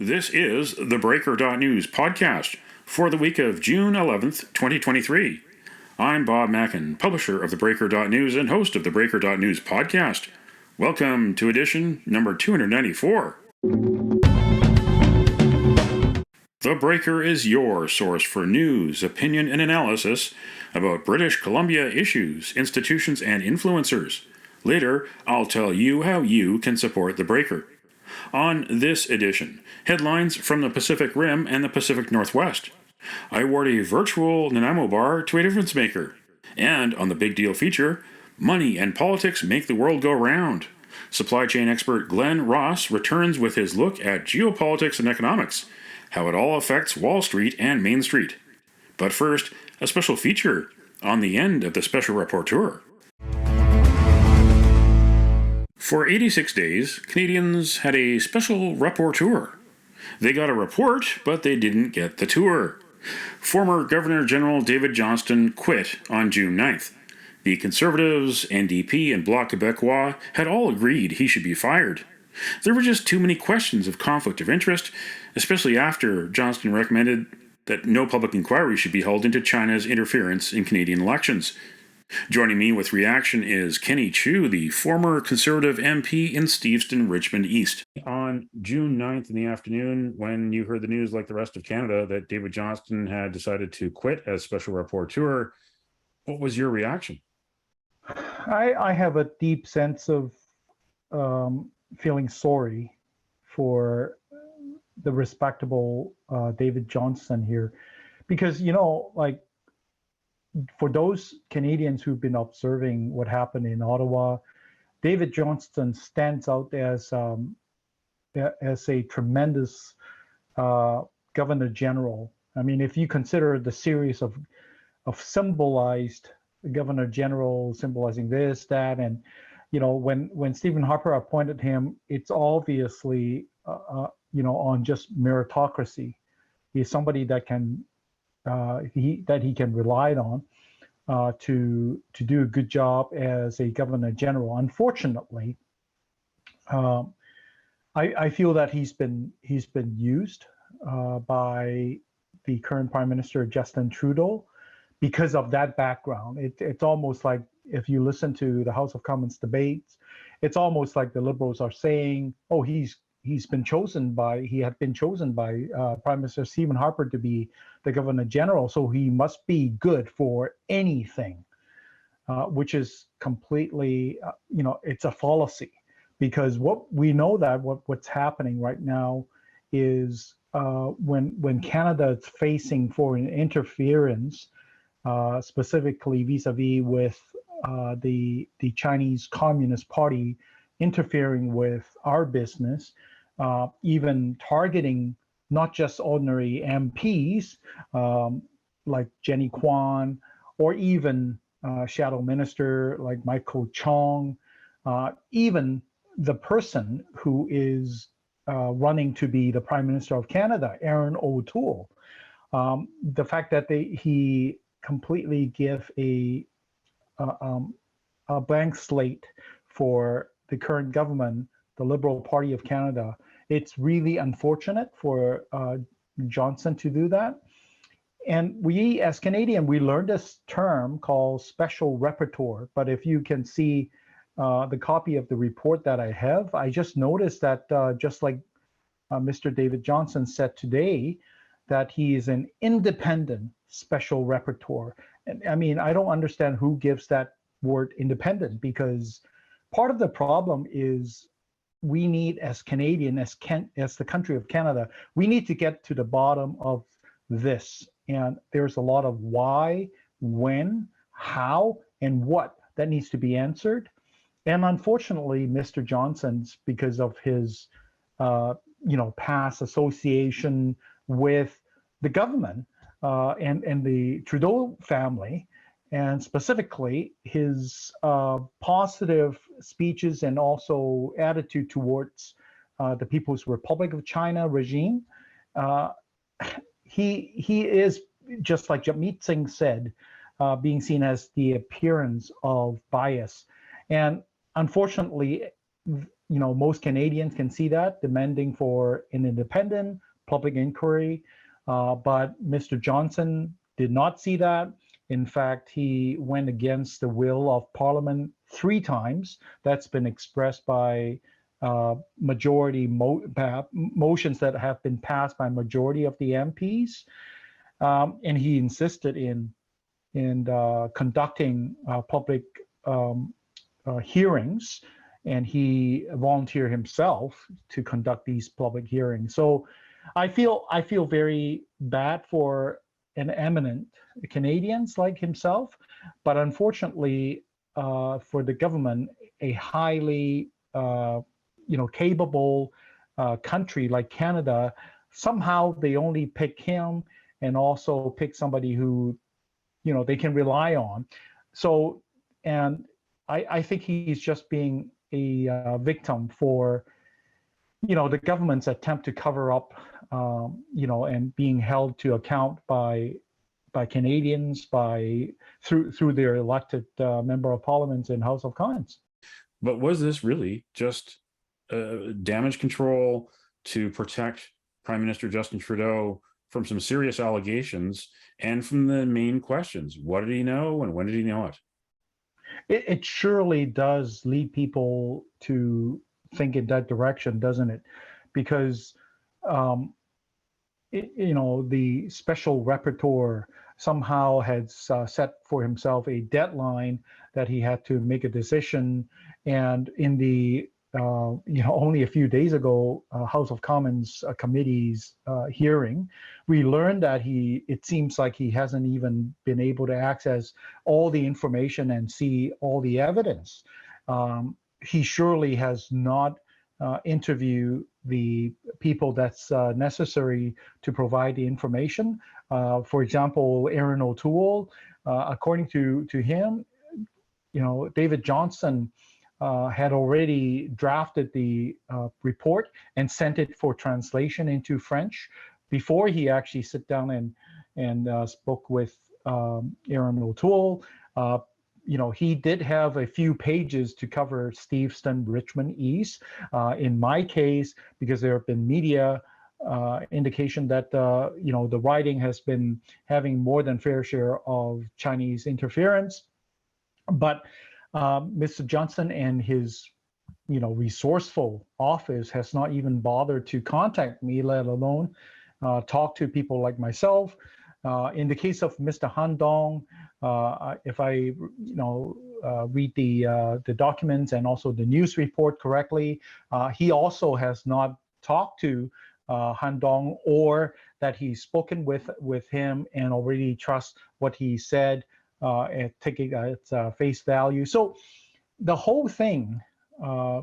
This is theBreaker.news podcast for the week of June 11th, 2023. I'm Bob Mackin, publisher of theBreaker.news and host of the Breaker.news podcast. Welcome to edition number 294. The Breaker is your source for news, opinion, and analysis about British Columbia issues, institutions, and influencers. Later, I'll tell you how you can support The Breaker. On this edition, headlines from the Pacific Rim and the Pacific Northwest. I award a virtual Nanaimo bar to a difference maker. And on the Big Deal feature, money and politics make the world go round. Supply chain expert Glenn Ross returns with his look at geopolitics and economics, how it all affects Wall Street and Main Street. But first, a special feature on the end of the special rapporteur. For 86 days, Canadians had a special rapporteur. They got a report, but they didn't get the tour. Former Governor-General David Johnston quit on June 9th. The Conservatives, NDP, and Bloc Québécois had all agreed he should be fired. There were just too many questions of conflict of interest, especially after Johnston recommended that no public inquiry should be held into China's interference in Canadian elections. Joining me with reaction is Chiu, the former Conservative MP in Steveston-Richmond East. On June 9th in the afternoon, when you heard the news like the rest of Canada that David Johnston had decided to quit as special rapporteur, what was your reaction? I have a deep sense of feeling sorry for the respectable David Johnston here, because, for those Canadians who've been observing what happened in Ottawa, David Johnston stands out as a tremendous Governor General. I mean, if you consider the series of symbolized Governor General symbolizing this, that, and when Stephen Harper appointed him, it's obviously on just meritocracy. He's somebody that he can rely on to do a good job as a Governor General. Unfortunately, I feel that he's been used by the current Prime Minister Justin Trudeau because of that background. It's almost like, if you listen to the House of Commons debates, it's almost like the Liberals are saying, "Oh, he had been chosen by Prime Minister Stephen Harper to be the Governor General, so he must be good for anything," which is completely, it's a fallacy, because what's happening right now is when Canada is facing foreign interference, specifically vis-a-vis with the Chinese Communist Party interfering with our business, even targeting not just ordinary MPs like Jenny Kwan, or even Shadow Minister like Michael Chong, even the person who is running to be the Prime Minister of Canada, Aaron O'Toole. The fact that he completely give a blank slate for the current government, the Liberal Party of Canada, it's really unfortunate for Johnson to do that. And we, as Canadian, we learned this term called special rapporteur. But if you can see the copy of the report that I have, I just noticed that just like Mr. David Johnston said today, that he is an independent special rapporteur. And I mean, I don't understand who gives that word independent, because part of the problem is we need, as Canadian, as the country of Canada, we need to get to the bottom of this. And there's a lot of why, when, how, and what that needs to be answered. And unfortunately, Mr. Johnson's, because of his past association with the government and the Trudeau family, and specifically his positive speeches and also attitude towards the People's Republic of China regime, he is, just like Jagmeet Singh said, being seen as the appearance of bias. And unfortunately, most Canadians can see that, demanding for an independent public inquiry. But Mr. Johnson did not see that. In fact, he went against the will of Parliament 3 times. That's been expressed by majority motions that have been passed by majority of the MPs. And he insisted in conducting public hearings, and he volunteered himself to conduct these public hearings. So I feel very bad for an eminent Canadians like himself, but unfortunately for the government, a highly capable country like Canada, somehow they only pick him and also pick somebody who they can rely on. So, and I think he's just being a victim for the government's attempt to cover up and being held to account by Canadians through their elected member of parliament and House of Commons. But was this really just damage control to protect Prime Minister Justin Trudeau from some serious allegations and from the main questions? What did he know and when did he know it? It surely does lead people to think in that direction, doesn't it? Because the special rapporteur somehow had set for himself a deadline that he had to make a decision, and in the only a few days ago, House of Commons committee's hearing, we learned that it seems like he hasn't even been able to access all the information and see all the evidence. He surely has not interviewed the people that's necessary to provide the information. For example, Aaron O'Toole, according to him, David Johnston had already drafted the report and sent it for translation into French before he actually sat down and spoke with Aaron O'Toole. He did have a few pages to cover Steveston-Richmond East. In my case, because there have been media indication that the writing has been having more than fair share of Chinese interference, but Mr. Johnson and his resourceful office has not even bothered to contact me, let alone talk to people like myself. In the case of Mr. Han Dong, if I read the documents and also the news report correctly, he also has not talked to Han Dong, or that he's spoken with him and already trust what he said and taking its face value. So the whole thing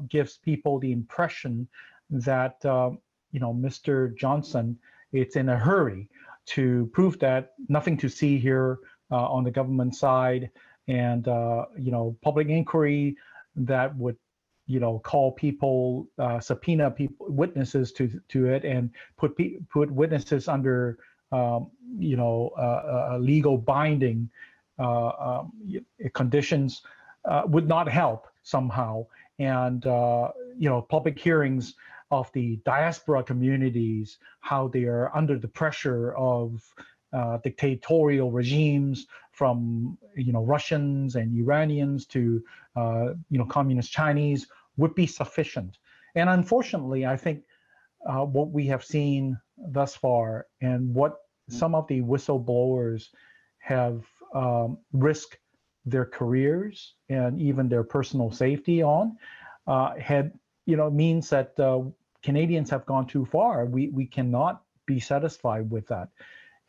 gives people the impression that Mr. Johnson, it's in a hurry to prove that nothing to see here on the government side, and public inquiry that would call people, subpoena people, witnesses to it, and put witnesses under legal binding conditions would not help somehow. And public hearings of the diaspora communities, how they are under the pressure of dictatorial regimes, from Russians and Iranians to communist Chinese, would be sufficient. And unfortunately, I think what we have seen thus far, and what some of the whistleblowers have risked their careers and even their personal safety on, means that Canadians have gone too far. We cannot be satisfied with that.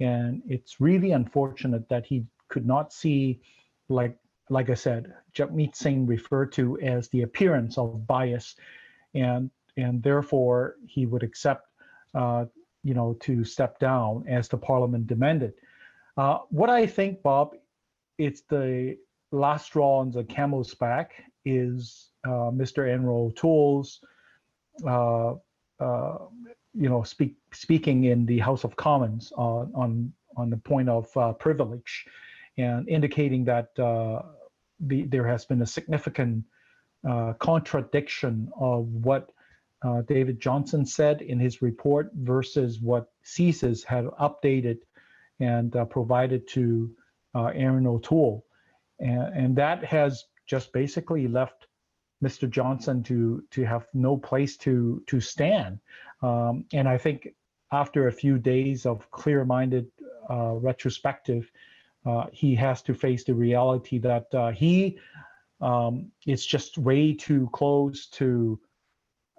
And it's really unfortunate that he could not see, like I said, Jagmeet Singh referred to as the appearance of bias, and therefore he would accept, to step down as the Parliament demanded. What I think, Bob, it's the last straw on the camel's back is Mr. Enro O'Toole's, speaking in the House of Commons on the point of privilege, and indicating that there has been a significant contradiction of what David Johnson said in his report versus what CSIS had updated and provided to Aaron O'Toole. And that has just basically left Mr. Johnson to have no place to stand. And I think after a few days of clear-minded retrospective, he has to face the reality that he is just way too close to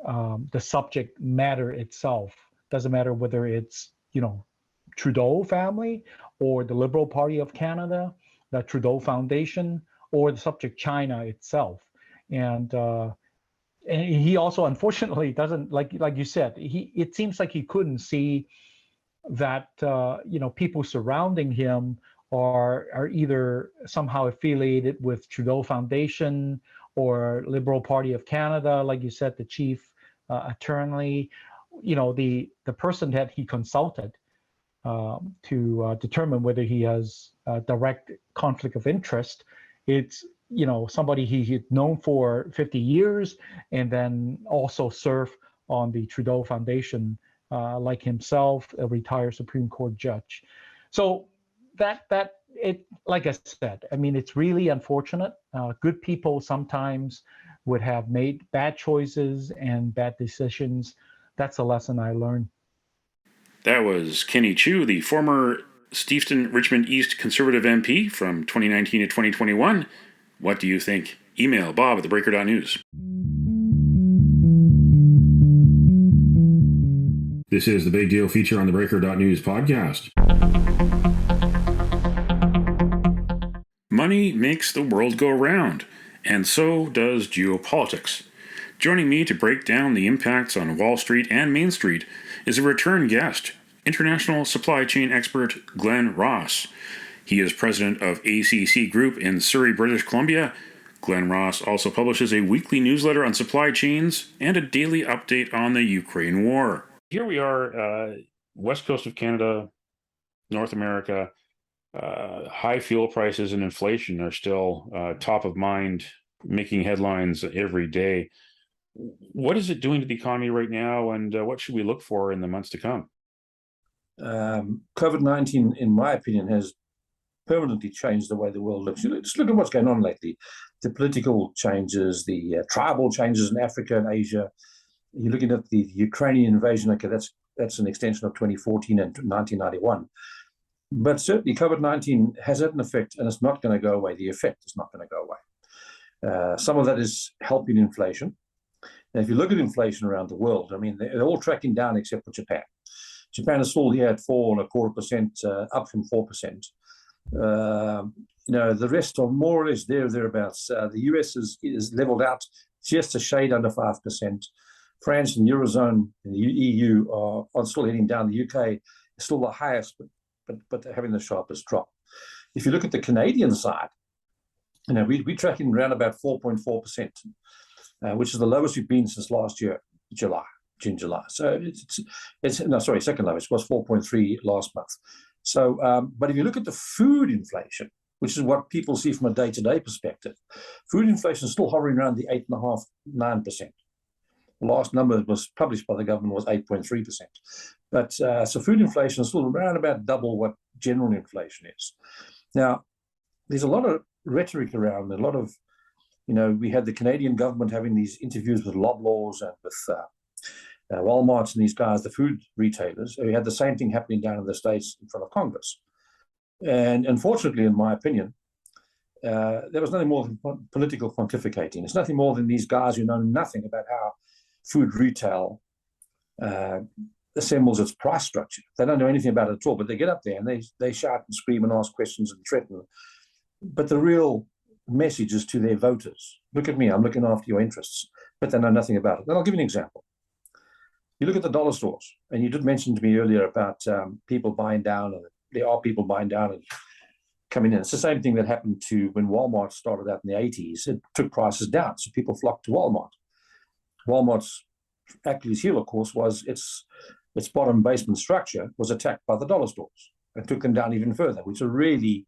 the subject matter itself. Doesn't matter whether it's, Trudeau family or the Liberal Party of Canada, the Trudeau Foundation, or the subject China itself. And he also, unfortunately, doesn't, like you said, it seems like he couldn't see that people surrounding him are either somehow affiliated with Trudeau Foundation or Liberal Party of Canada, like you said, the chief attorney, the person that he consulted to determine whether he has a direct conflict of interest. It's somebody he'd known for 50 years and then also served on the Trudeau Foundation, like himself, a retired Supreme Court judge. So that it, like I said, I mean, it's really unfortunate. Good people sometimes would have made bad choices and bad decisions. That's a lesson I learned. That was Kenny Chiu, the former Steveston-Richmond East Conservative MP from 2019 to 2021. What do you think? Email Bob at theBreaker.news. This is the Big Deal feature on the theBreaker.news podcast. Money makes the world go round, and so does geopolitics. Joining me to break down the impacts on Wall Street and Main Street is a return guest, international supply chain expert Glenn Ross. He is president of ACC Group in Surrey, British Columbia. Glenn Ross also publishes a weekly newsletter on supply chains and a daily update on the Ukraine war. Here we are, west coast of Canada, North America. High fuel prices and inflation are still top of mind, making headlines every day. What is it doing to the economy right now, and what should we look for in the months to come? COVID-19, in my opinion, has permanently changed the way the world looks. Just look at what's going on lately. The political changes, the tribal changes in Africa and Asia. You're looking at the Ukrainian invasion. Okay, that's an extension of 2014 and 1991. But certainly COVID-19 has had an effect, and it's not going to go away. The effect is not going to go away. Some of that is helping inflation. And if you look at inflation around the world, I mean, they're all tracking down except for Japan. Japan is still here at 4.25%, up from 4%. The rest are more or less thereabouts. The US is leveled out just a shade under 5%. France and Eurozone and the EU are still heading down. The UK is still the highest, but having the sharpest drop. If you look at the Canadian side, we're tracking around about 4.4%, which is the lowest we've been since last year, June, July. So second lowest. It was 4.3 last month. So, but if you look at the food inflation, which is what people see from a day-to-day perspective, food inflation is still hovering around the 8.5%, 9%. The last number that was published by the government was 8.3%. But so food inflation is still around about double what general inflation is. Now, there's a lot of rhetoric around, a lot of, we had the Canadian government having these interviews with Loblaws and with Walmarts and these guys, the food retailers. We had the same thing happening down in the States in front of Congress. And unfortunately, in my opinion, there was nothing more than political pontificating. It's nothing more than these guys who know nothing about how food retail assembles its price structure. They don't know anything about it at all, but they get up there and they shout and scream and ask questions and threaten. But the real message is to their voters. Look at me, I'm looking after your interests, but they know nothing about it. And I'll give you an example. You look at the dollar stores, and you did mention to me earlier about people buying down, and there are people buying down and coming in. It's the same thing that happened to when Walmart started out in the 80s. It took prices down, so people flocked to Walmart. Walmart's Achilles heel, of course, was its bottom basement structure was attacked by the dollar stores and took them down even further, which are really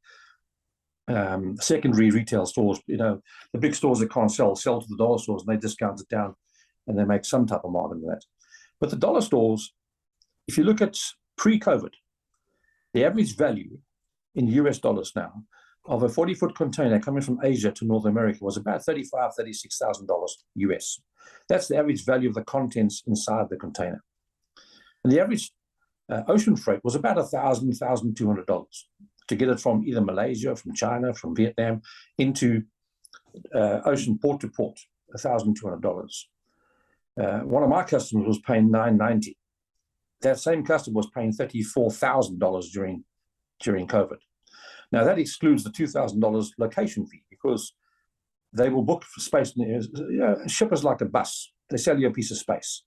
secondary retail stores, the big stores that can't sell to the dollar stores, and they discount it down and they make some type of margin with that. But the dollar stores, if you look at pre-COVID, the average value in US dollars now of a 40-foot container coming from Asia to North America was about $35,000, $36,000 US. That's the average value of the contents inside the container. And the average ocean freight was about $1,000, $1,200 to get it from either Malaysia, from China, from Vietnam into ocean port to port, $1,200. One of my customers was paying $990. That same customer was paying $34,000 during COVID. Now that excludes the $2,000 location fee, because they will book for space. Shippers like a bus; they sell you a piece of space.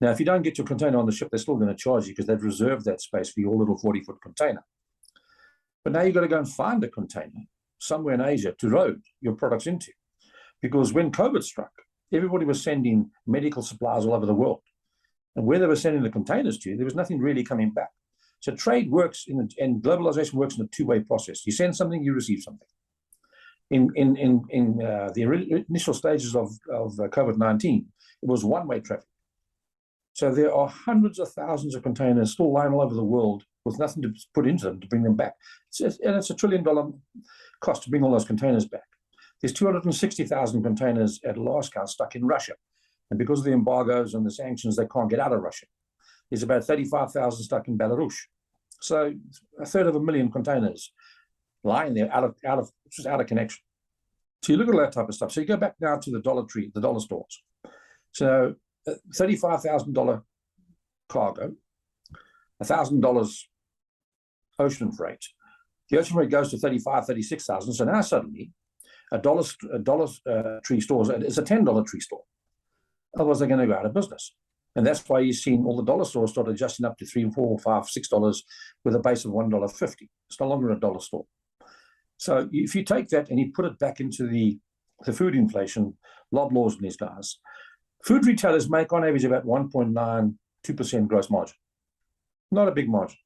Now, if you don't get your container on the ship, they're still going to charge you because they've reserved that space for your little 40-foot container. But now you've got to go and find a container somewhere in Asia to load your products into, because when COVID struck, everybody was sending medical supplies all over the world. And where they were sending the containers to, there was nothing really coming back. So trade works and globalization works in a two-way process. You send something, you receive something. In the initial stages of COVID-19, it was one-way traffic. So there are hundreds of thousands of containers still lying all over the world with nothing to put into them to bring them back. And it's $1 trillion cost to bring all those containers back. There's 260,000 containers at last count stuck in Russia. And because of the embargoes and the sanctions, they can't get out of Russia. There's about 35,000 stuck in Belarus. So a third of a million containers lying there out of connection. So you look at all that type of stuff. So you go back now to the dollar stores. So $35,000 cargo, $1,000 ocean freight. The ocean freight goes to $35,000, $36,000. So now suddenly a dollar tree store is a $10 tree store. Otherwise, they're going to go out of business. And that's why you've seen all the dollar stores start adjusting up to $3, $4, $5, $6 with a base of $1.50. It's no longer a dollar store. So if you take that and you put it back into the food inflation, Loblaws and these guys, food retailers make on average about 1.92% gross margin. Not a big margin.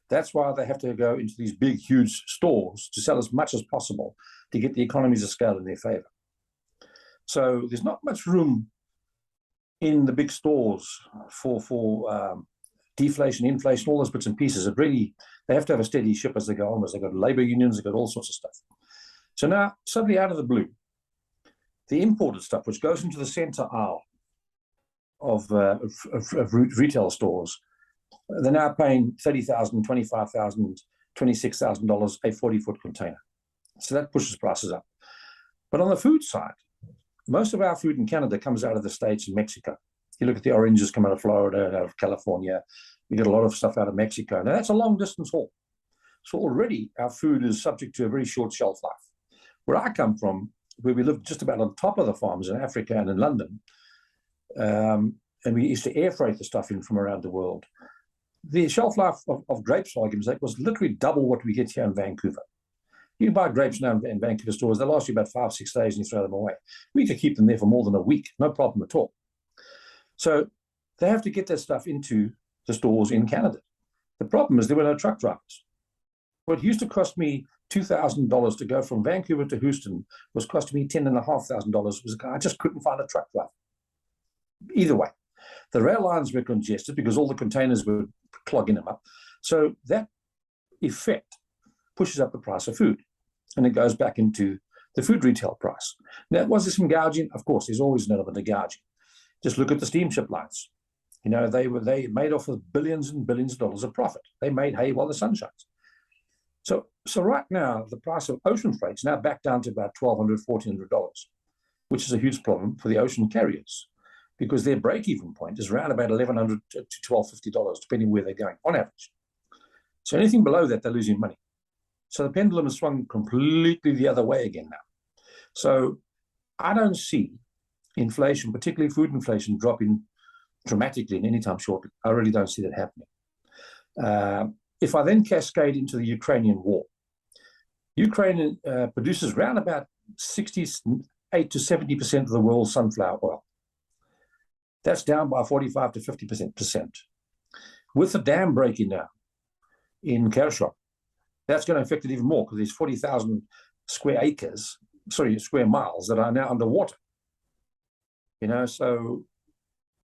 That's why they have to go into these big, huge stores to sell as much as possible to get the economies of scale in their favor. So there's not much room in the big stores for deflation, inflation, all those bits and pieces. They have to have a steady ship as they go on. They've got labor unions, they've got all sorts of stuff. So now, suddenly out of the blue, the imported stuff, which goes into the center aisle of retail stores, they're now paying $30,000, $25,000, $26,000 a 40-foot container. So that pushes prices up. But on the food side, most of our food in Canada comes out of the States and Mexico. You look at the oranges come out of Florida, out of California. We get a lot of stuff out of Mexico. Now, that's a long-distance haul. So already our food is subject to a very short shelf life. Where I come from, where we live just about on top of the farms in Africa and in London, and we used to air freight the stuff in from around the world, the shelf life of grapes, for argument's sake, was literally double what we get here in Vancouver. You can buy grapes now in Vancouver stores. They last you about 5, 6 days and you throw them away. We could keep them there for more than a week, no problem at all. So they have to get that stuff into the stores in Canada. The problem is there were no truck drivers. What used to cost me $2,000 to go from Vancouver to Houston was costing me $10,500. I just couldn't find a truck driver. Either way, the rail lines were congested because all the containers were clogging them up. So that effect pushes up the price of food, and it goes back into the food retail price. Now, was there some gouging? Of course, there's always an element of gouging. Just look at the steamship lines. They made off with billions and billions of dollars of profit. They made hay while the sun shines. So right now, the price of ocean freight is now back down to about $1,200, $1,400, which is a huge problem for the ocean carriers, because their break-even point is around about $1,100 to $1,250, depending where they're going on average. So anything below that, they're losing money. So the pendulum has swung completely the other way again now. So I don't see inflation, particularly food inflation, dropping dramatically in any time shortly. I really don't see that happening. If I then cascade into the Ukrainian war, Ukraine produces around about 68 to 70% of the world's sunflower oil. That's down by 45 to 50%. With the dam breaking now in Kherson, That's going to affect it even more because there's 40,000 square miles that are now underwater. So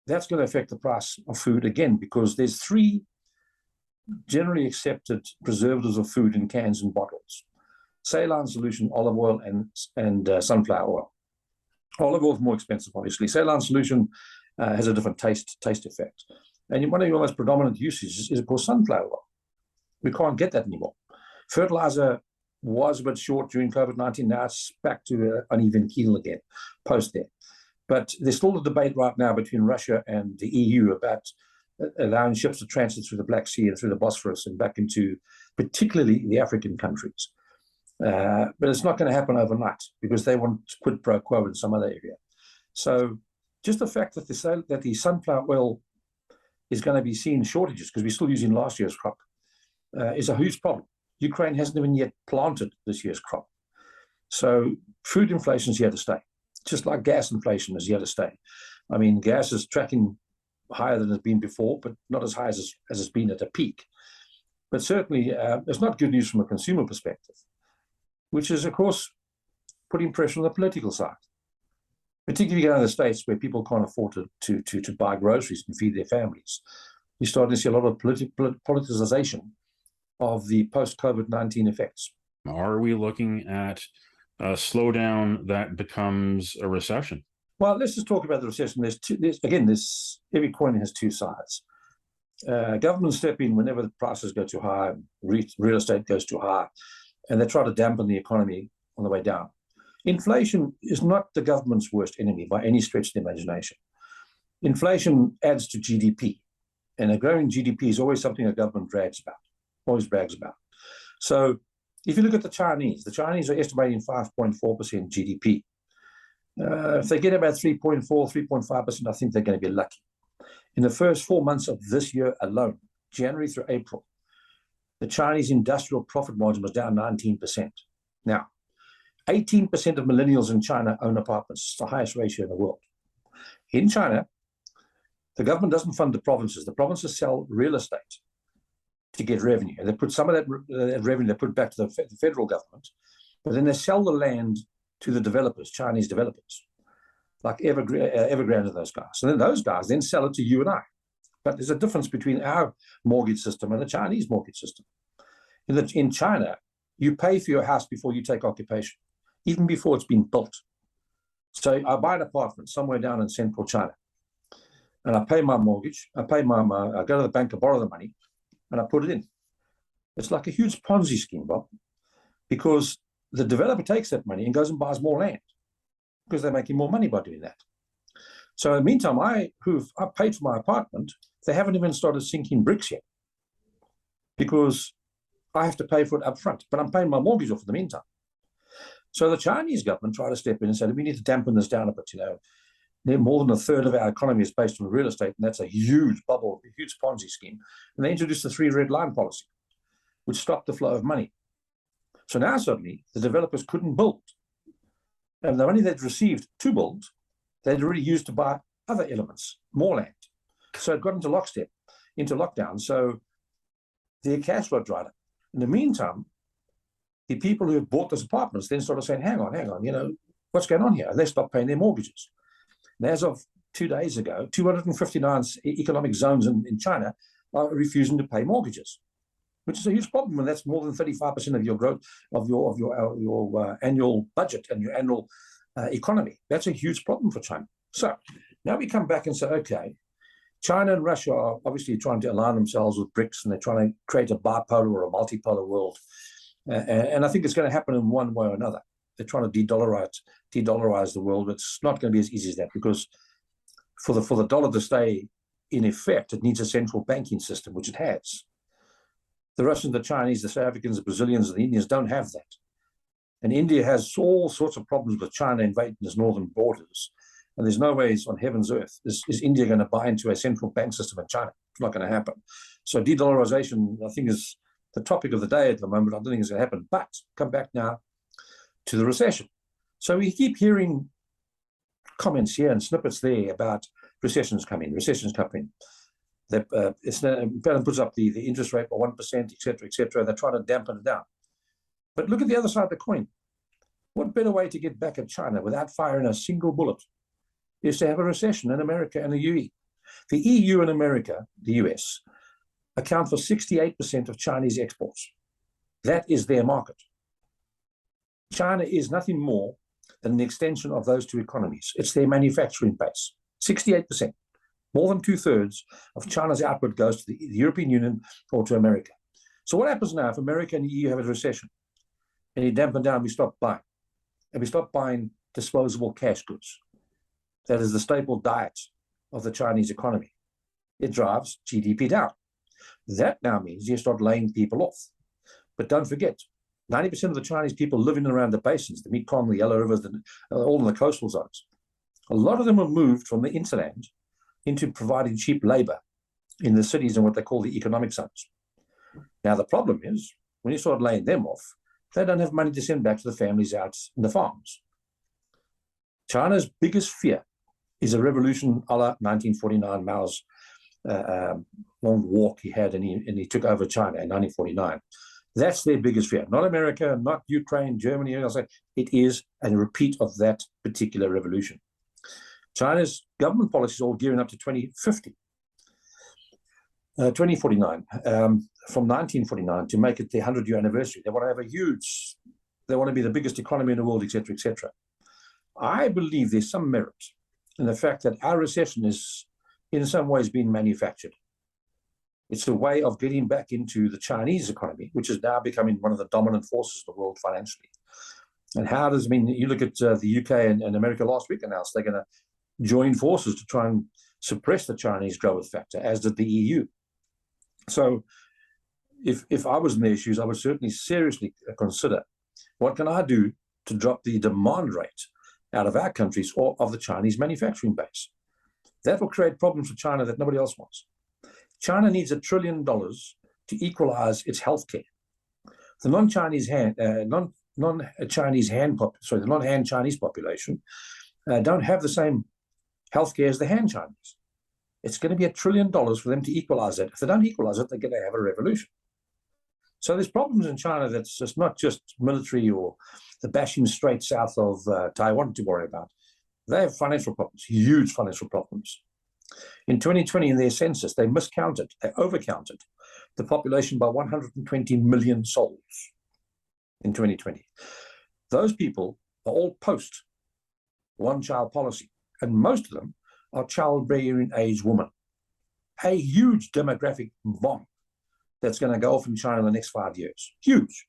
that's going to affect the price of food again, because there's 3 generally accepted preservatives of food in cans and bottles: saline solution, olive oil, and sunflower oil. Olive oil is more expensive, obviously. Saline solution has a different taste effect. And one of your most predominant usages is, of course, sunflower oil. We can't get that anymore. Fertilizer was a bit short during COVID-19. Now it's back to an uneven keel again, post there. But there's still a debate right now between Russia and the EU about allowing ships to transit through the Black Sea and through the Bosphorus and back into particularly the African countries. But it's not going to happen overnight because they want quid pro quo in some other area. So just the fact that the sunflower oil is going to be seeing shortages, because we're still using last year's crop, is a huge problem. Ukraine hasn't even yet planted this year's crop. So food inflation is here to stay, just like gas inflation is here to stay. I mean, gas is tracking higher than it's been before, but not as high as it's been at a peak. But certainly, it's not good news from a consumer perspective, which is, of course, putting pressure on the political side. Particularly if you go to the States where people can't afford to buy groceries and feed their families. You're starting to see a lot of politicization of the post-COVID-19 effects. Are we looking at a slowdown that becomes a recession? Well, let's just talk about the recession. Every coin has 2 sides. Governments step in whenever the prices go too high, real estate goes too high, and they try to dampen the economy on the way down. Inflation is not the government's worst enemy by any stretch of the imagination. Inflation adds to GDP, and a growing GDP is always something a government brags about. So if you look at the Chinese are estimating 5.4% GDP. If they get about 3.4, 3.5%, I think they're going to be lucky. In the first 4 months of this year alone, January through April, the Chinese industrial profit margin was down 19%. Now, 18% of millennials in China own apartments. It's the highest ratio in the world. In China, the government doesn't fund the provinces. The provinces sell real estate to get revenue. And they put some of that revenue, they put back to the federal government, but then they sell the land to the developers, Chinese developers, like Evergrande and those guys. And then those guys then sell it to you and I. But there's a difference between our mortgage system and the Chinese mortgage system. In China, you pay for your house before you take occupation, even before it's been built. So I buy an apartment somewhere down in central China, and I pay my mortgage. I go to the bank to borrow the money, and I put it in. It's like a huge Ponzi scheme, Bob, because the developer takes that money and goes and buys more land because they're making more money by doing that. So in the meantime, I paid for my apartment, they haven't even started sinking bricks yet because I have to pay for it up front, but I'm paying my mortgage off in the meantime. So the Chinese government tried to step in and said, we need to dampen this down a bit. More than a third of our economy is based on real estate, and that's a huge bubble, a huge Ponzi scheme. And they introduced the 3 red line policy, which stopped the flow of money. So now suddenly the developers couldn't build. And the money they'd received to build, they'd already used to buy other elements, more land. So it got into lockdown. So their cash flow dried up. In the meantime, the people who had bought those apartments then started saying, hang on, what's going on here? And they stopped paying their mortgages. And as of 2 days ago, 259 economic zones in China are refusing to pay mortgages, which is a huge problem. And that's more than 35% of your growth of your annual budget and your annual economy. That's a huge problem for China. So now we come back and say, okay, China and Russia are obviously trying to align themselves with BRICS, and they're trying to create a bipolar or a multipolar world. And I think it's going to happen in one way or another. They're trying to de-dollarize the world. It's not going to be as easy as that, because for the dollar to stay in effect, it needs a central banking system, which it has. The Russians, the Chinese, the South Africans, the Brazilians, and the Indians don't have that. And India has all sorts of problems with China invading its northern borders. And there's no ways on heaven's earth is India going to buy into a central bank system in China. It's not going to happen. So de-dollarization, I think, is the topic of the day at the moment. I don't think it's going to happen. But come back now to the recession. So we keep hearing comments here and snippets there about recessions coming. That Biden puts up the interest rate by 1%, et cetera, et cetera. They're trying to dampen it down. But look at the other side of the coin. What better way to get back at China without firing a single bullet is to have a recession in America and the UE. The EU and America, the US, account for 68% of Chinese exports. That is their market. China is nothing more than an extension of those two economies. It's their manufacturing base. 68%. More than 2/3 of China's output goes to the European Union or to America. So what happens now if America and the EU have a recession and you dampen down, we stop buying? And we stop buying disposable cash goods. That is the staple diet of the Chinese economy. It drives GDP down. That now means you start laying people off. But don't forget, 90% of the Chinese people living around the basins, the Mekong, the Yellow Rivers, all in the coastal zones. A lot of them have moved from the hinterland into providing cheap labor in the cities and what they call the economic zones. Now, the problem is, when you start laying them off, they don't have money to send back to the families out in the farms. China's biggest fear is a revolution a la 1949, Mao's long walk he had, and he took over China in 1949. That's their biggest fear. Not America, not Ukraine, Germany. It is a repeat of that particular revolution. China's government policy is all gearing up to 2050, 2049, from 1949 to make it the 100-year anniversary. They want to have they want to be the biggest economy in the world, etc., etc. I believe there's some merit in the fact that our recession is in some ways being manufactured. It's a way of getting back into the Chinese economy, which is now becoming one of the dominant forces of the world financially. And how does, you look at the UK and America last week announced they're going to join forces to try and suppress the Chinese growth factor, as did the EU. So if I was in their shoes, I would certainly seriously consider, what can I do to drop the demand rate out of our countries or of the Chinese manufacturing base? That will create problems for China that nobody else wants. China needs $1 trillion to equalize its healthcare. The non-Chinese the non-Han Chinese population don't have the same healthcare as the Han Chinese. It's going to be $1 trillion for them to equalize that. If they don't equalize it, they're going to have a revolution. So there's problems in China that's just not just military or the bashing straight south of Taiwan to worry about. They have financial problems, huge financial problems. In 2020, in their census, they overcounted the population by 120 million souls in 2020. Those people are all post one-child policy, and most of them are childbearing age women. A huge demographic bomb that's going to go off in China in the next 5 years. Huge.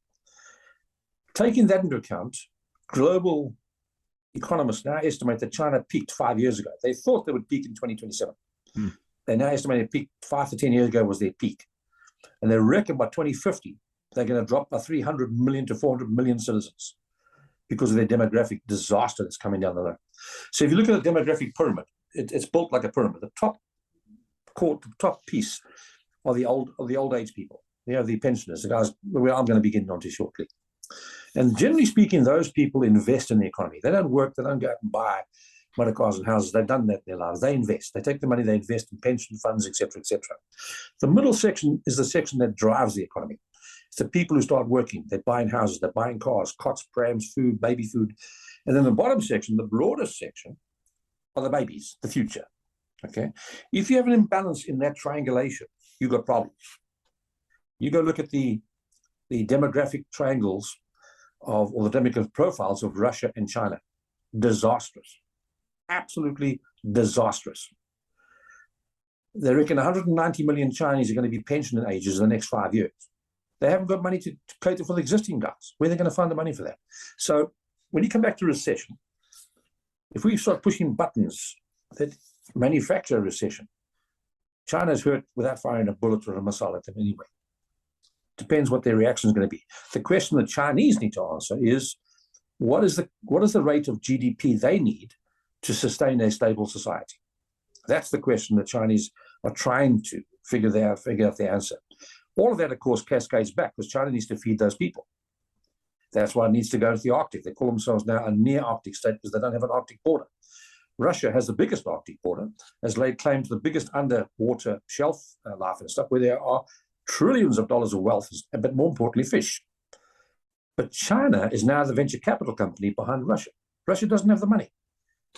Taking that into account, global economists now estimate that China peaked 5 years ago. They thought they would peak in 2027. They now estimate it peaked 5 to 10 years ago was their peak. And they reckon by 2050, they're going to drop by 300 million to 400 million citizens because of their demographic disaster that's coming down the road. So if you look at the demographic pyramid, it's built like a pyramid. The top piece are the old age people. The pensioners, the guys where I'm going to be getting onto shortly. And generally speaking, those people invest in the economy. They don't work, they don't go out and buy motor cars and houses. They've done that in their lives. They invest. They take the money, they invest in pension funds, etc., etc. The middle section is the section that drives the economy. It's the people who start working. They're buying houses, they're buying cars, cots, prams, food, baby food. And then the bottom section, the broadest section, are the babies, the future. Okay? If you have an imbalance in that triangulation, you've got problems. You go look at the demographic triangles or the demographic profiles of Russia and China. Disastrous. Absolutely disastrous. They reckon 190 million Chinese are going to be pensioner ages in the next 5 years. They haven't got money to cater for the existing guys. Where are they going to find the money for that? So when you come back to recession, if we start pushing buttons that manufacture a recession, China's hurt without firing a bullet or a missile at them anyway. Depends what their reaction is going to be. The question the Chinese need to answer is, what is the rate of GDP they need to sustain a stable society? That's the question the Chinese are trying to figure out the answer. All of that, of course, cascades back because China needs to feed those people. That's why it needs to go to the Arctic. They call themselves now a near-Arctic state because they don't have an Arctic border. Russia has the biggest Arctic border, has laid claim to the biggest underwater shelf life and stuff, where there are trillions of dollars of wealth, but more importantly, fish. But China is now the venture capital company behind Russia. Russia doesn't have the money.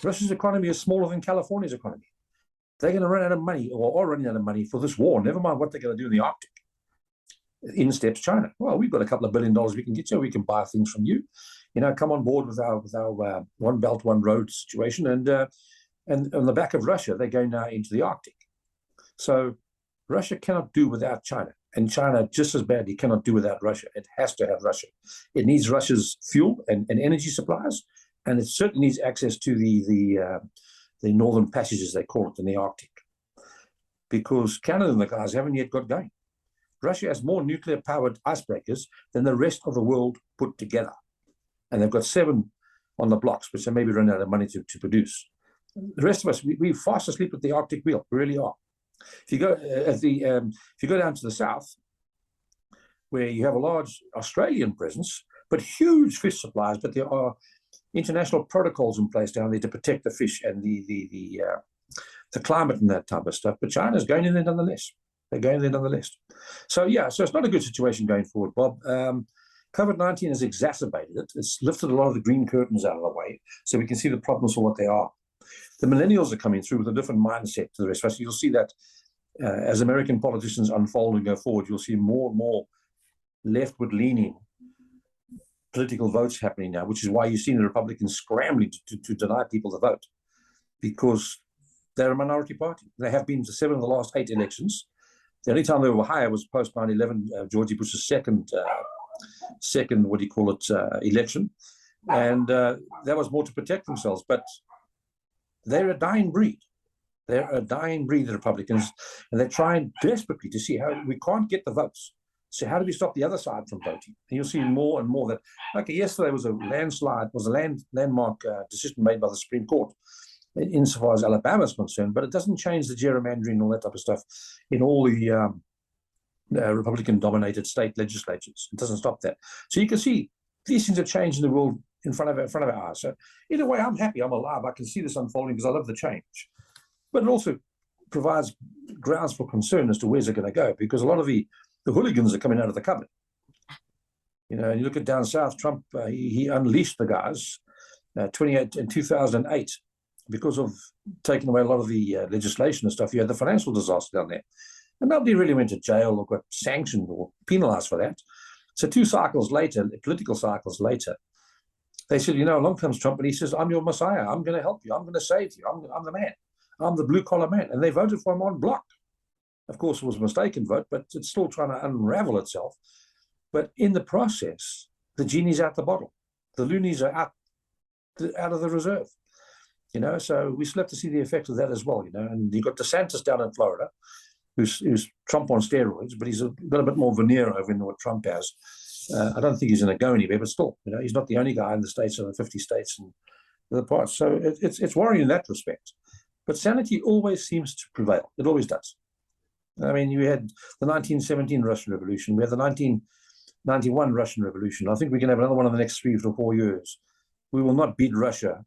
Russia's economy is smaller than California's economy. They're going to run out of money, or are running out of money for this war. Never mind what they're going to do in the Arctic. In steps China. Well, we've got a couple of $1 billion we can get you. We can buy things from you. Come on board with our one belt, one road situation. And on the back of Russia, they're going now into the Arctic. So Russia cannot do without China. And China just as badly cannot do without Russia. It has to have Russia. It needs Russia's fuel and energy supplies. And it certainly needs access to the northern passages, they call it, in the Arctic. Because Canada and the guys haven't yet got going. Russia has more nuclear-powered icebreakers than the rest of the world put together. And they've got 7 on the blocks, which they maybe run out of money to produce. The rest of us, we're fast asleep at the Arctic wheel. We really are. If you go down to the south, where you have a large Australian presence, but huge fish supplies, but there are international protocols in place down there to protect the fish and the climate and that type of stuff. But China's going in there nonetheless. They're going there nonetheless. So it's not a good situation going forward, Bob. COVID-19 has exacerbated it. It's lifted a lot of the green curtains out of the way, so we can see the problems for what they are. The millennials are coming through with a different mindset to the rest of us. You'll see that as American politicians unfold and go forward, you'll see more and more leftward-leaning political votes happening now, which is why you've seen the Republicans scrambling to deny people the vote, because they're a minority party. They have been for 7 of the last 8 elections. The only time they were higher was post 9/11, George Bush's second election, and that was more to protect themselves. But they're a dying breed. They're a dying breed, the Republicans, and they're trying desperately to see how we can't get the votes. So how do we stop the other side from voting? And you'll see more and more that. Okay, yesterday was a landmark decision made by the Supreme Court, insofar as Alabama is concerned, but it doesn't change the gerrymandering and all that type of stuff in all the Republican-dominated state legislatures. It doesn't stop that. So you can see these things are changing the world in front of our eyes. So either way, I'm happy. I'm alive. I can see this unfolding because I love the change. But it also provides grounds for concern as to where's it going to go, because a lot of the hooligans are coming out of the cupboard. And you look at down south, Trump, he unleashed the guys in 2008. Because of taking away a lot of the legislation and stuff, you had the financial disaster down there. And nobody really went to jail or got sanctioned or penalized for that. So 2 cycles later, political cycles later, they said, along comes Trump and he says, I'm your messiah. I'm going to help you. I'm going to save you. I'm the man. I'm the blue-collar man. And they voted for him en bloc. Of course, it was a mistaken vote, but it's still trying to unravel itself. But in the process, the genie's out the bottle. The loonies are out of the reserve. So we still have to see the effect of that as well, And you've got DeSantis down in Florida, who's Trump on steroids, but he's got a bit more veneer over in what Trump has. I don't think he's going to go anywhere, but still, he's not the only guy in the states, or the 50 states and other parts. So it's worrying in that respect. But sanity always seems to prevail. It always does. I mean, you had the 1917 Russian Revolution. We had the 1991 Russian Revolution. I think we can have another one in the next 3 to 4 years. We will not beat Russia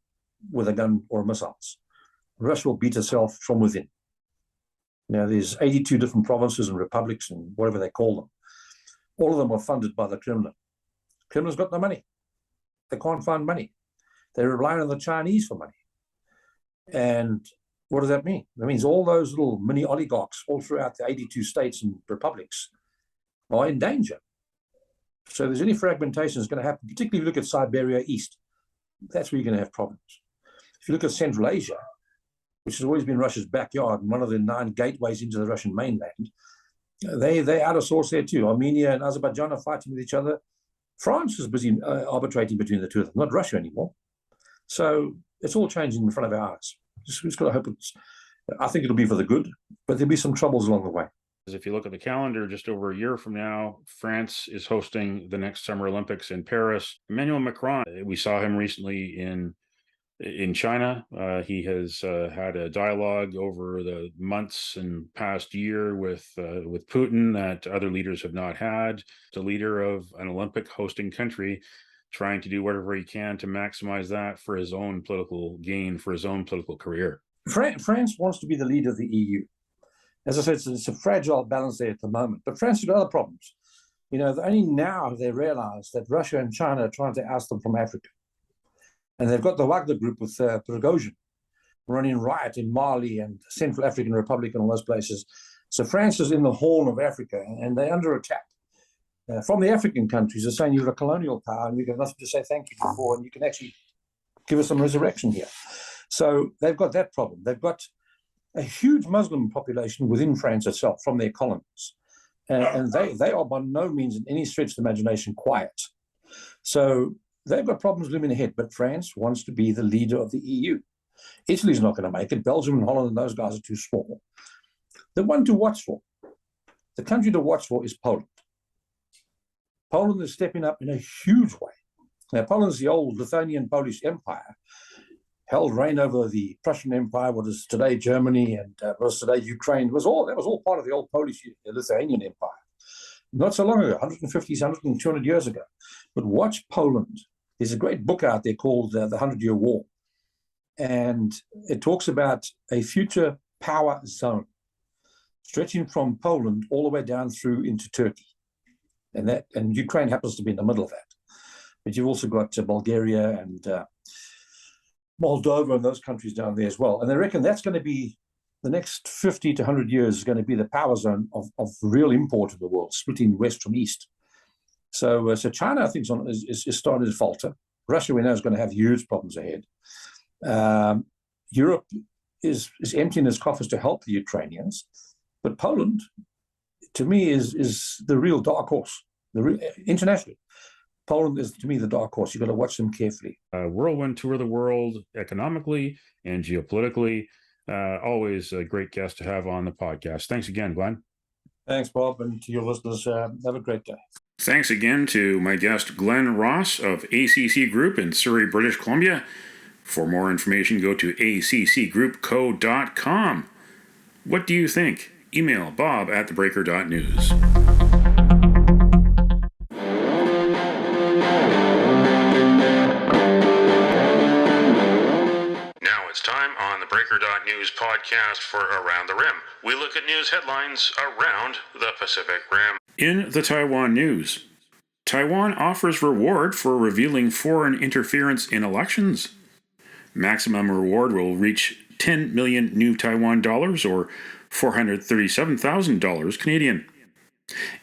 with a gun or missiles. Russia will beat itself from within. There's 82 different provinces and republics and whatever they call them. All of them are funded by the Kremlin. Kremlin's got no money. They can't find money. They're relying on the Chinese for money. And what does that mean? That means all those little mini oligarchs all throughout the 82 states and republics are in danger. So there's any fragmentation that's going to happen, particularly if you look at Siberia East. That's where you're going to have problems. If you look at Central Asia, which has always been Russia's backyard and one of the 9 gateways into the Russian mainland, they're out of sorts there too. Armenia and Azerbaijan are fighting with each other. France is busy arbitrating between the two of them, not Russia anymore. So it's all changing in front of our eyes. Just got to hope I think it'll be for the good, but there'll be some troubles along the way. If you look at the calendar, just over a year from now, France is hosting the next Summer Olympics in Paris. Emmanuel Macron, we saw him recently in China. He has had a dialogue over the months and past year with Putin that other leaders have not had. The leader of an Olympic hosting country trying to do whatever he can to maximize that for his own political gain, for his own political career. France wants to be the leader of the EU. As I said, it's a fragile balance there at the moment. But France has got other problems. Only now they realize that Russia and China are trying to oust them from Africa. And they've got the Wagner group with Prigozhin running riot in Mali and Central African Republic and all those places. So France is in the Horn of Africa, and they're under attack from the African countries. They're saying you're a colonial power, and we've got nothing to say thank you for, and you can actually give us some resurrection here. So they've got that problem. They've got a huge Muslim population within France itself from their colonies. And they are by no means in any stretch of the imagination quiet. So they've got problems looming ahead, but France wants to be the leader of the EU. Italy's not going to make it. Belgium and Holland and those guys are too small. The one to watch for, the country to watch for is Poland. Poland is stepping up in a huge way. Now, Poland is the old Lithuanian-Polish Empire, held reign over the Prussian Empire, what is today Germany and what is today Ukraine. That was all part of the old Polish-Lithuanian Empire. Not so long ago, 150, 100, 200 years ago. But watch Poland. There's a great book out there called The 100-Year War. And it talks about a future power zone stretching from Poland all the way down through into Turkey. And Ukraine happens to be in the middle of that. But you've also got Bulgaria and Moldova and those countries down there as well. And they reckon that's going to be the next 50 to 100 years is going to be the power zone of real import in the world, splitting west from east. So China, I think, is starting to falter. Russia, we know, is going to have huge problems ahead. Europe is emptying its coffers to help the Ukrainians. But Poland, to me, is the real dark horse. Internationally, Poland is, to me, the dark horse. You've got to watch them carefully. A whirlwind tour of the world economically and geopolitically. Always a great guest to have on the podcast. Thanks again, Glenn. Thanks, Bob, and to your listeners, have a great day. Thanks again to my guest, Glenn Ross of ACC Group in Surrey, British Columbia. For more information, go to accgroupco.com. What do you think? Email bob@theBreaker.news. Now it's time on the Breaker.news podcast for Around the Rim. We look at news headlines around the Pacific Rim. In the Taiwan news, Taiwan offers reward for revealing foreign interference in elections. Maximum reward will reach 10 million new Taiwan dollars, or $437,000 Canadian.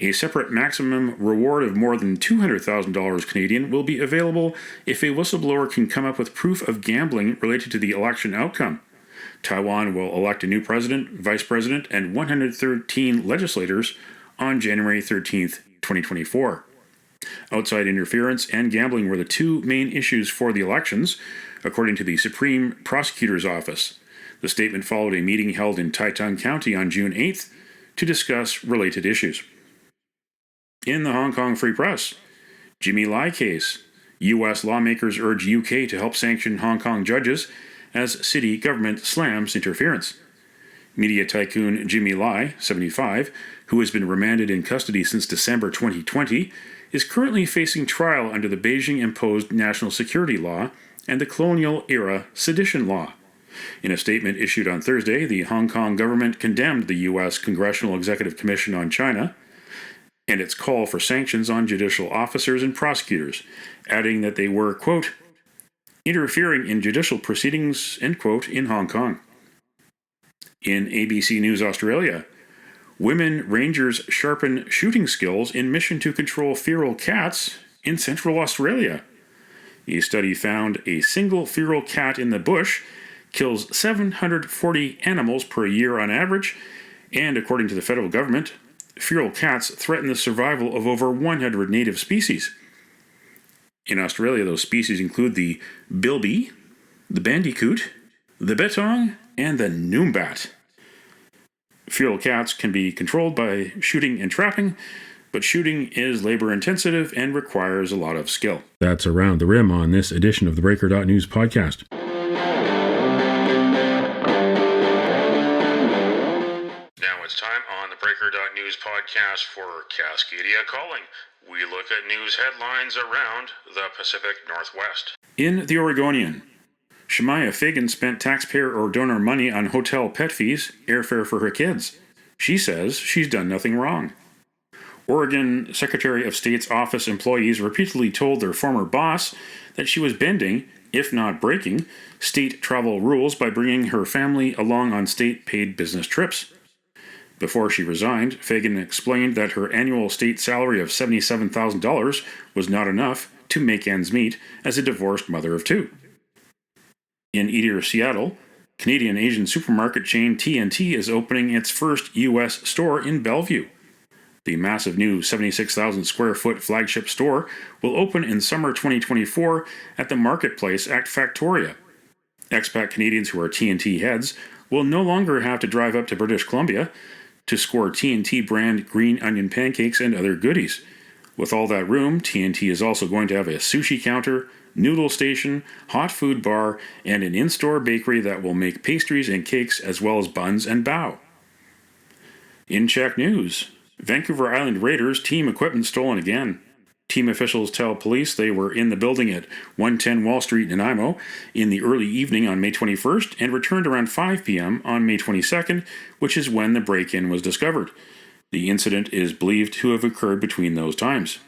A separate maximum reward of more than $200,000 Canadian will be available if a whistleblower can come up with proof of gambling related to the election outcome. Taiwan will elect a new president, vice president, and 113 legislators on January 13th, 2024. Outside interference and gambling were the two main issues for the elections, according to the Supreme Prosecutor's Office. The statement followed a meeting held in Taitung County on June 8th to discuss related issues. In the Hong Kong Free Press, Jimmy Lai case. U.S. lawmakers urge UK to help sanction Hong Kong judges as city government slams interference. Media tycoon Jimmy Lai, 75, who has been remanded in custody since December 2020, is currently facing trial under the Beijing-imposed national security law and the colonial-era sedition law. In a statement issued on Thursday, the Hong Kong government condemned the U.S. Congressional Executive Commission on China and its call for sanctions on judicial officers and prosecutors, adding that they were, quote, interfering in judicial proceedings, end quote, in Hong Kong. In ABC News Australia, women rangers sharpen shooting skills in mission to control feral cats in Central Australia. A study found a single feral cat in the bush kills 740 animals per year on average, and according to the federal government, feral cats threaten the survival of over 100 native species. In Australia, those species include the bilby, the bandicoot, the bettong, and the noombat. Feral cats can be controlled by shooting and trapping, but shooting is labor-intensive and requires a lot of skill. That's Around the Rim on this edition of the Breaker.news podcast. Now it's time on the Breaker.news podcast for Cascadia Calling. We look at news headlines around the Pacific Northwest. In the Oregonian, Shemaya Fagan spent taxpayer or donor money on hotel pet fees, airfare for her kids. She says she's done nothing wrong. Oregon Secretary of State's office employees repeatedly told their former boss that she was bending, if not breaking, state travel rules by bringing her family along on state-paid business trips. Before she resigned, Fagan explained that her annual state salary of $77,000 was not enough to make ends meet as a divorced mother of two. In Eder, Seattle, Canadian Asian supermarket chain T&T is opening its first U.S. store in Bellevue. The massive new 76,000 square foot flagship store will open in summer 2024 at the Marketplace at Factoria. Expat Canadians who are T&T heads will no longer have to drive up to British Columbia to score T&T brand green onion pancakes and other goodies. With all that room, T&T is also going to have a sushi counter, noodle station, hot food bar, and an in-store bakery that will make pastries and cakes as well as buns and bao. In Czech news, Vancouver Island Raiders team equipment stolen again. Team officials tell police they were in the building at 110 Wall Street, Nanaimo, in the early evening on May 21st and returned around 5 p.m. on May 22nd, which is when the break-in was discovered. The incident is believed to have occurred between those times.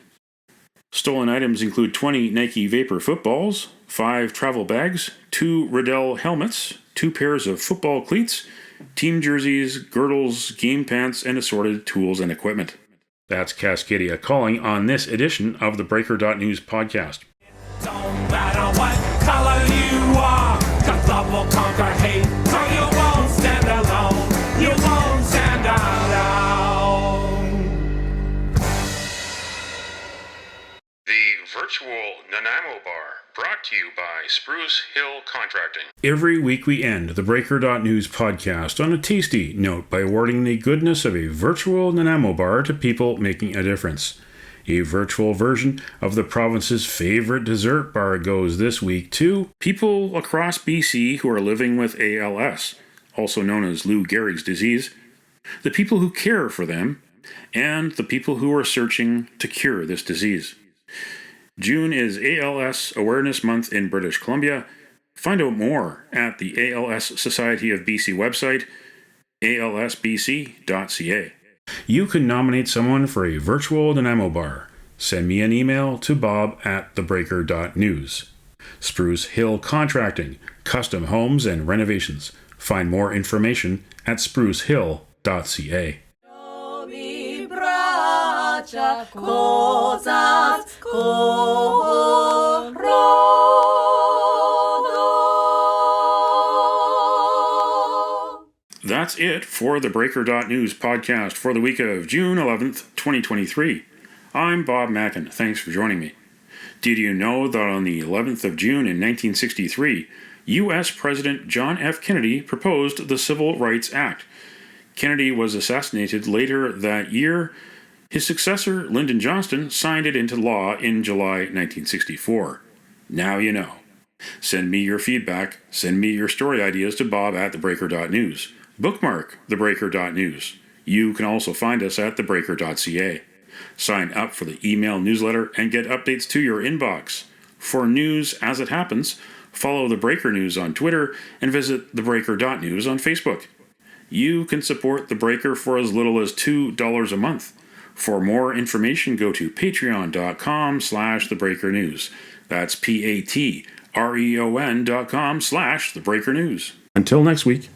Stolen items include 20 Nike Vapor footballs, 5 travel bags, 2 Riddell helmets, 2 pairs of football cleats, team jerseys, girdles, game pants, and assorted tools and equipment. That's Cascadia calling on this edition of the Breaker.news podcast. Don't matter what color you are, 'cause love will conquer hate, so you won't stand alone, you won't stand alone. The virtual Nanaimo Bar, brought to you by Spruce Hill Contracting. Every week we end the Breaker.news podcast on a tasty note by awarding the goodness of a virtual Nanaimo bar to people making a difference. A virtual version of the province's favorite dessert bar goes this week to people across BC who are living with ALS, also known as Lou Gehrig's disease, the people who care for them, and the people who are searching to cure this disease. June is ALS Awareness Month in British Columbia. Find out more at the ALS Society of BC website, alsbc.ca. You can nominate someone for a virtual Nanaimo bar. Send me an email to bob@theBreaker.news. Spruce Hill Contracting, custom homes and renovations. Find more information at sprucehill.ca. That's it for the Breaker.news podcast for the week of June 11th, 2023. I'm Bob Mackin. Thanks for joining me. Did you know that on the 11th of June in 1963, U.S. President John F. Kennedy proposed the Civil Rights Act? Kennedy was assassinated later that year. His successor, Lyndon Johnson, signed it into law in July 1964. Now you know. Send me your feedback. Send me your story ideas to bob@theBreaker.news. Bookmark theBreaker.news. You can also find us at theBreaker.ca. Sign up for the email newsletter and get updates to your inbox. For news as it happens, follow The Breaker News on Twitter and visit theBreaker.news on Facebook. You can support The Breaker for as little as $2 a month. For more information, go to patreon.com/thebreakernews. That's patreon.com/thebreakernews. Until next week.